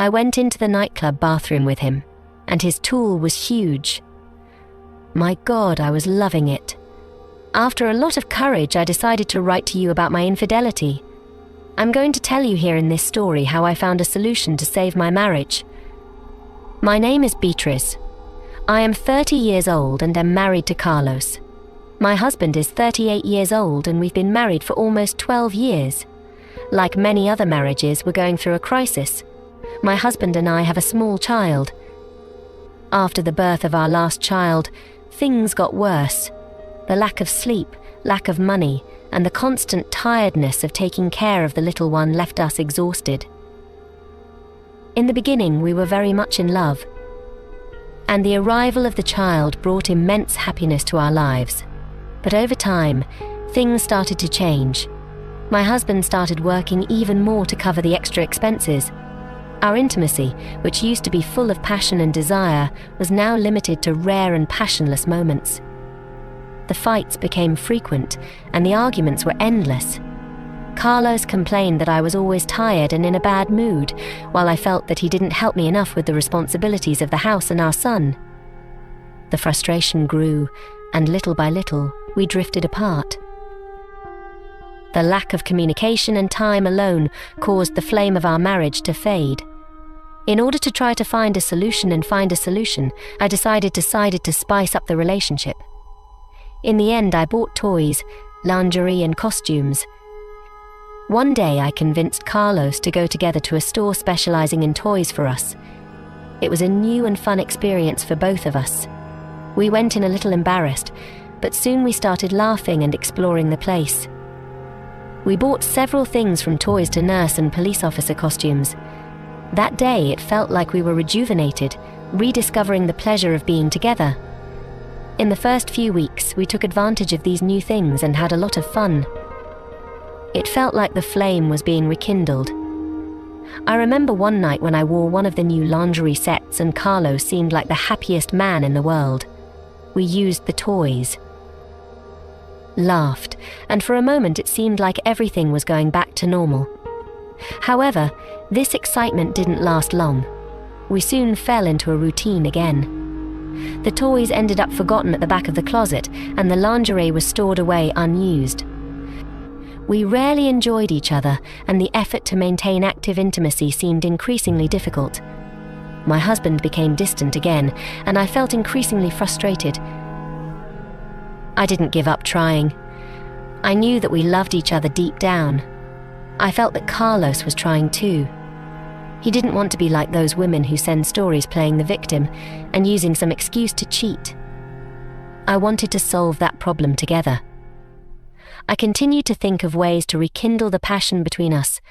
I went into the nightclub bathroom with him, and his tool was huge. My God, I was loving it. After a lot of courage, I decided to write to you about my infidelity. I'm going to tell you here in this story how I found a solution to save my marriage. My name is Beatrice. I am 30 years old and am married to Carlos. My husband is 38 years old and we've been married for almost 12 years. Like many other marriages, we're going through a crisis. My husband and I have a small child. After the birth of our last child, things got worse. The lack of sleep, lack of money, and the constant tiredness of taking care of the little one left us exhausted. In the beginning, we were very much in love, and the arrival of the child brought immense happiness to our lives. But over time, things started to change. My husband started working even more to cover the extra expenses. Our intimacy, which used to be full of passion and desire, was now limited to rare and passionless moments. The fights became frequent, and the arguments were endless. Carlos complained that I was always tired and in a bad mood, while I felt that he didn't help me enough with the responsibilities of the house and our son. The frustration grew, and little by little, we drifted apart. The lack of communication and time alone caused the flame of our marriage to fade. In order to try to find a solution, I decided to spice up the relationship. In the end, I bought toys, lingerie and costumes. One day I convinced Carlos to go together to a store specializing in toys for us. It was a new and fun experience for both of us. We went in a little embarrassed, but soon we started laughing and exploring the place. We bought several things from toys to nurse and police officer costumes. That day it felt like we were rejuvenated, rediscovering the pleasure of being together. In the first few weeks, we took advantage of these new things and had a lot of fun. It felt like the flame was being rekindled. I remember one night when I wore one of the new lingerie sets and Carlos seemed like the happiest man in the world. We used the toys, laughed, and for a moment it seemed like everything was going back to normal. However, this excitement didn't last long. We soon fell into a routine again. The toys ended up forgotten at the back of the closet, and the lingerie was stored away unused. We rarely enjoyed each other, and the effort to maintain active intimacy seemed increasingly difficult. My husband became distant again, and I felt increasingly frustrated. I didn't give up trying. I knew that we loved each other deep down. I felt that Carlos was trying too. He didn't want to be like those women who send stories playing the victim and using some excuse to cheat. I wanted to solve that problem together. I continued to think of ways to rekindle the passion between us.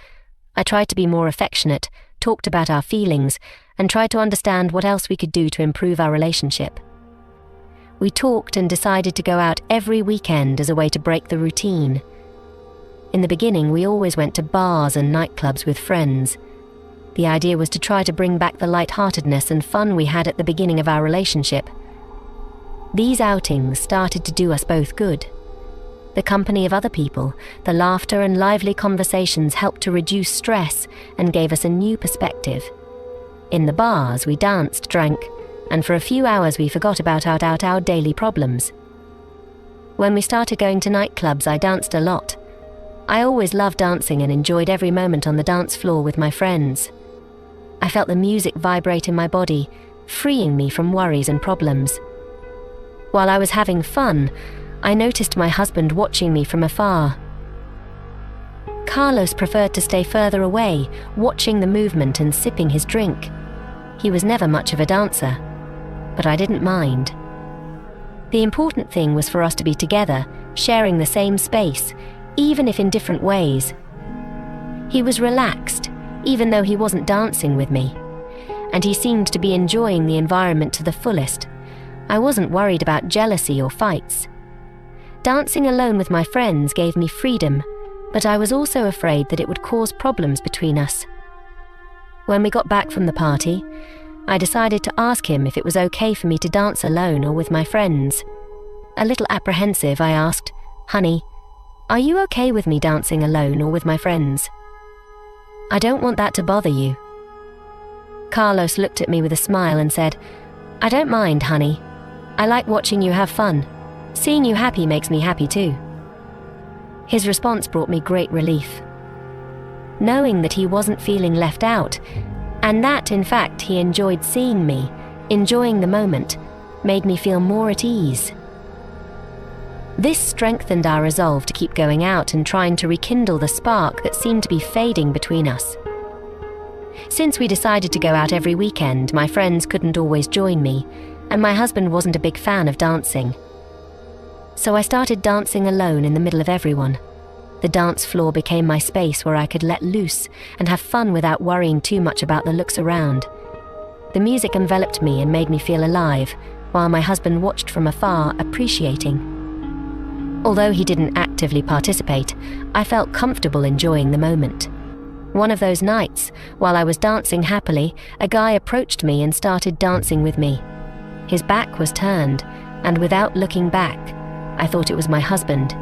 I tried to be more affectionate, talked about our feelings, and tried to understand what else we could do to improve our relationship. We talked and decided to go out every weekend as a way to break the routine. In the beginning, we always went to bars and nightclubs with friends. The idea was to try to bring back the lightheartedness and fun we had at the beginning of our relationship. These outings started to do us both good. The company of other people, the laughter and lively conversations helped to reduce stress and gave us a new perspective. In the bars, we danced, drank, and for a few hours we forgot about our daily problems. When we started going to nightclubs, I danced a lot. I always loved dancing and enjoyed every moment on the dance floor with my friends. I felt the music vibrate in my body, freeing me from worries and problems. While I was having fun, I noticed my husband watching me from afar. Carlos preferred to stay further away, watching the movement and sipping his drink. He was never much of a dancer, but I didn't mind. The important thing was for us to be together, sharing the same space, even if in different ways. He was relaxed, even though he wasn't dancing with me, and he seemed to be enjoying the environment to the fullest. I wasn't worried about jealousy or fights. Dancing alone with my friends gave me freedom, but I was also afraid that it would cause problems between us. When we got back from the party, I decided to ask him if it was okay for me to dance alone or with my friends. A little apprehensive, I asked, "Honey, are you okay with me dancing alone or with my friends? I don't want that to bother you." Carlos looked at me with a smile and said, "I don't mind, honey. I like watching you have fun. Seeing you happy makes me happy too." His response brought me great relief. Knowing that he wasn't feeling left out, and that, in fact, he enjoyed seeing me, enjoying the moment, made me feel more at ease. This strengthened our resolve to keep going out and trying to rekindle the spark that seemed to be fading between us. Since we decided to go out every weekend, my friends couldn't always join me, and my husband wasn't a big fan of dancing. So I started dancing alone in the middle of everyone. The dance floor became my space where I could let loose and have fun without worrying too much about the looks around. The music enveloped me and made me feel alive, while my husband watched from afar, appreciating. Although he didn't actively participate, I felt comfortable enjoying the moment. One of those nights, while I was dancing happily, a guy approached me and started dancing with me. His back was turned, and without looking back, I thought it was my husband.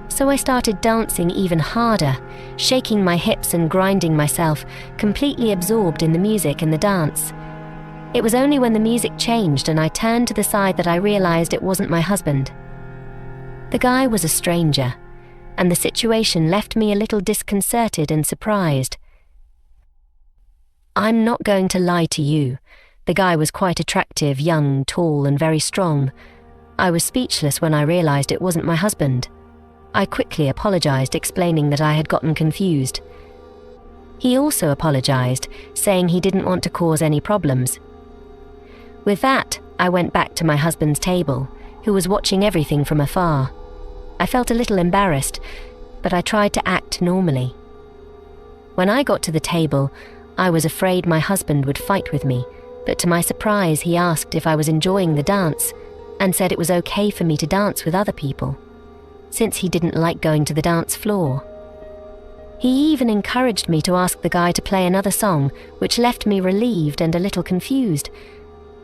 So I started dancing even harder, shaking my hips and grinding myself, completely absorbed in the music and the dance. It was only when the music changed and I turned to the side that I realized it wasn't my husband. The guy was a stranger, and the situation left me a little disconcerted and surprised. I'm not going to lie to you. The guy was quite attractive, young, tall, and very strong. I was speechless when I realized it wasn't my husband. I quickly apologized, explaining that I had gotten confused. He also apologized, saying he didn't want to cause any problems. With that, I went back to my husband's table, who was watching everything from afar. I felt a little embarrassed, but I tried to act normally. When I got to the table, I was afraid my husband would fight with me, but to my surprise he asked if I was enjoying the dance and said it was okay for me to dance with other people, since he didn't like going to the dance floor. He even encouraged me to ask the guy to play another song, which left me relieved and a little confused.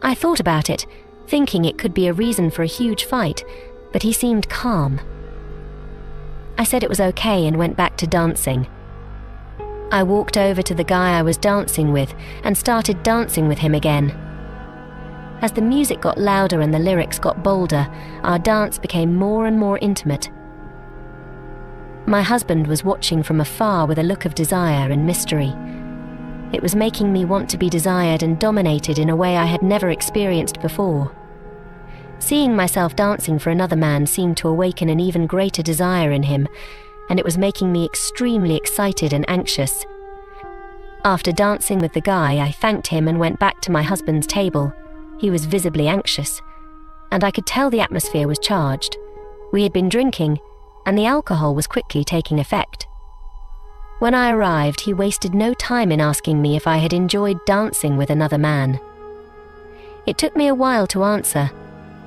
I thought about it, thinking it could be a reason for a huge fight, but he seemed calm. I said it was okay and went back to dancing. I walked over to the guy I was dancing with and started dancing with him again. As the music got louder and the lyrics got bolder, our dance became more and more intimate. My husband was watching from afar with a look of desire and mystery. It was making me want to be desired and dominated in a way I had never experienced before. Seeing myself dancing for another man seemed to awaken an even greater desire in him, and it was making me extremely excited and anxious. After dancing with the guy, I thanked him and went back to my husband's table. He was visibly anxious, and I could tell the atmosphere was charged. We had been drinking, and the alcohol was quickly taking effect. When I arrived, he wasted no time in asking me if I had enjoyed dancing with another man. It took me a while to answer,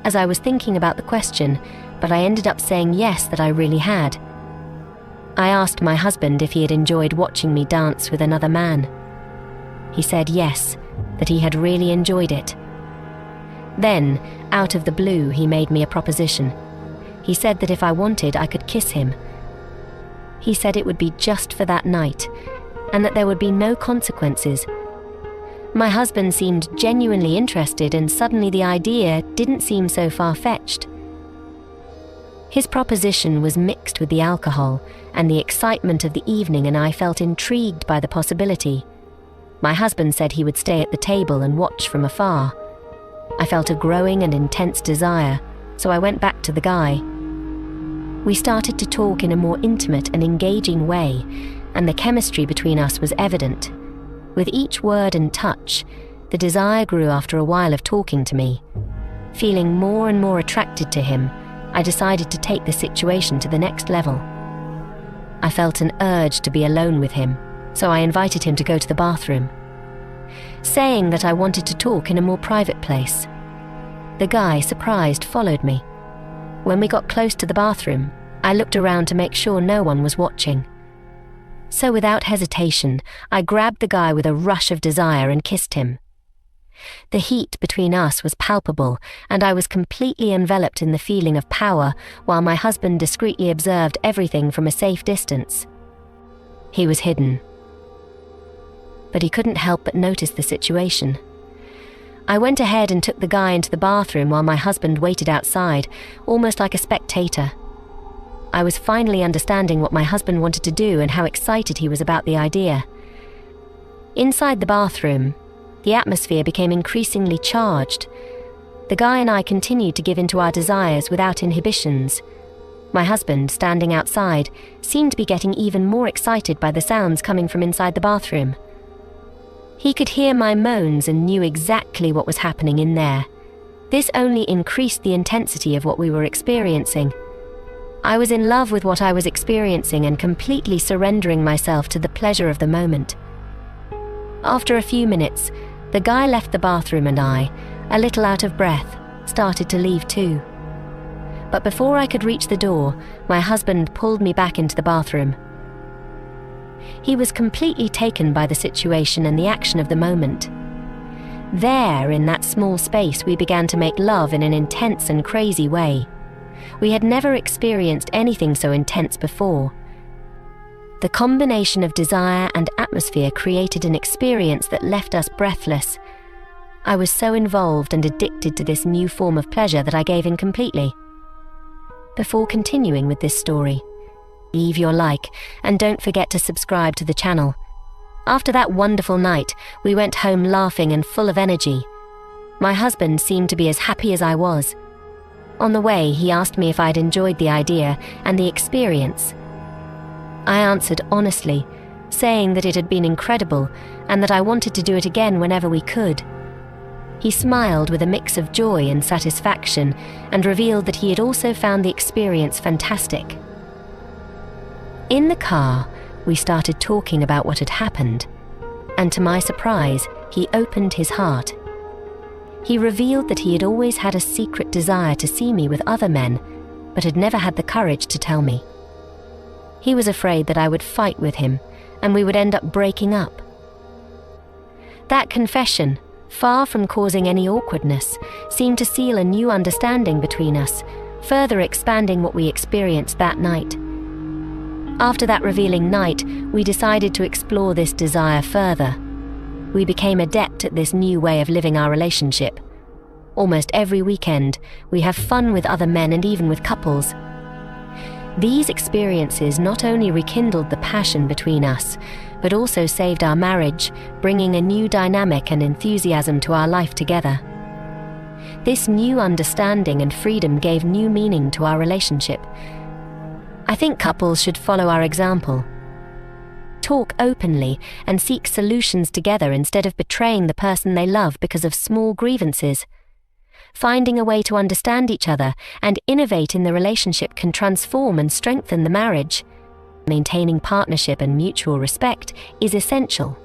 as I was thinking about the question, but I ended up saying yes, that I really had. I asked my husband if he had enjoyed watching me dance with another man. He said yes, that he had really enjoyed it. Then, out of the blue, he made me a proposition. He said that if I wanted, I could kiss him. He said it would be just for that night, and that there would be no consequences. My husband seemed genuinely interested, and suddenly the idea didn't seem so far-fetched. His proposition was mixed with the alcohol and the excitement of the evening, and I felt intrigued by the possibility. My husband said he would stay at the table and watch from afar. I felt a growing and intense desire, so I went back to the guy. We started to talk in a more intimate and engaging way, and the chemistry between us was evident. With each word and touch, the desire grew after a while of talking to me. Feeling more and more attracted to him, I decided to take the situation to the next level. I felt an urge to be alone with him, so I invited him to go to the bathroom, saying that I wanted to talk in a more private place. The guy, surprised, followed me. When we got close to the bathroom, I looked around to make sure no one was watching. So without hesitation, I grabbed the guy with a rush of desire and kissed him. The heat between us was palpable, and I was completely enveloped in the feeling of power, while my husband discreetly observed everything from a safe distance. He was hidden. but he couldn't help but notice the situation. I went ahead and took the guy into the bathroom while my husband waited outside, almost like a spectator. I was finally understanding what my husband wanted to do and how excited he was about the idea. Inside the bathroom, the atmosphere became increasingly charged. The guy and I continued to give in to our desires without inhibitions. My husband, standing outside, seemed to be getting even more excited by the sounds coming from inside the bathroom. He could hear my moans and knew exactly what was happening in there. This only increased the intensity of what we were experiencing. I was in love with what I was experiencing and completely surrendering myself to the pleasure of the moment. After a few minutes, the guy left the bathroom and I, a little out of breath, started to leave too. But before I could reach the door, my husband pulled me back into the bathroom. He was completely taken by the situation and the action of the moment. There, in that small space, we began to make love in an intense and crazy way. We had never experienced anything so intense before. The combination of desire and atmosphere created an experience that left us breathless. I was so involved and addicted to this new form of pleasure that I gave in completely. Before continuing with this story, leave your like and don't forget to subscribe to the channel. After that wonderful night, we went home laughing and full of energy. My husband seemed to be as happy as I was. On the way, he asked me if I'd enjoyed the idea and the experience. I answered honestly, saying that it had been incredible and that I wanted to do it again whenever we could. He smiled with a mix of joy and satisfaction and revealed that he had also found the experience fantastic. In the car, we started talking about what had happened, and to my surprise, he opened his heart. He revealed that he had always had a secret desire to see me with other men, but had never had the courage to tell me. He was afraid that I would fight with him, and we would end up breaking up. That confession, far from causing any awkwardness, seemed to seal a new understanding between us, further expanding what we experienced that night. After that revealing night, we decided to explore this desire further. We became adept at this new way of living our relationship. Almost every weekend, we have fun with other men and even with couples. These experiences not only rekindled the passion between us, but also saved our marriage, bringing a new dynamic and enthusiasm to our life together. This new understanding and freedom gave new meaning to our relationship. I think couples should follow our example. Talk openly and seek solutions together instead of betraying the person they love because of small grievances. Finding a way to understand each other and innovate in the relationship can transform and strengthen the marriage. Maintaining partnership and mutual respect is essential.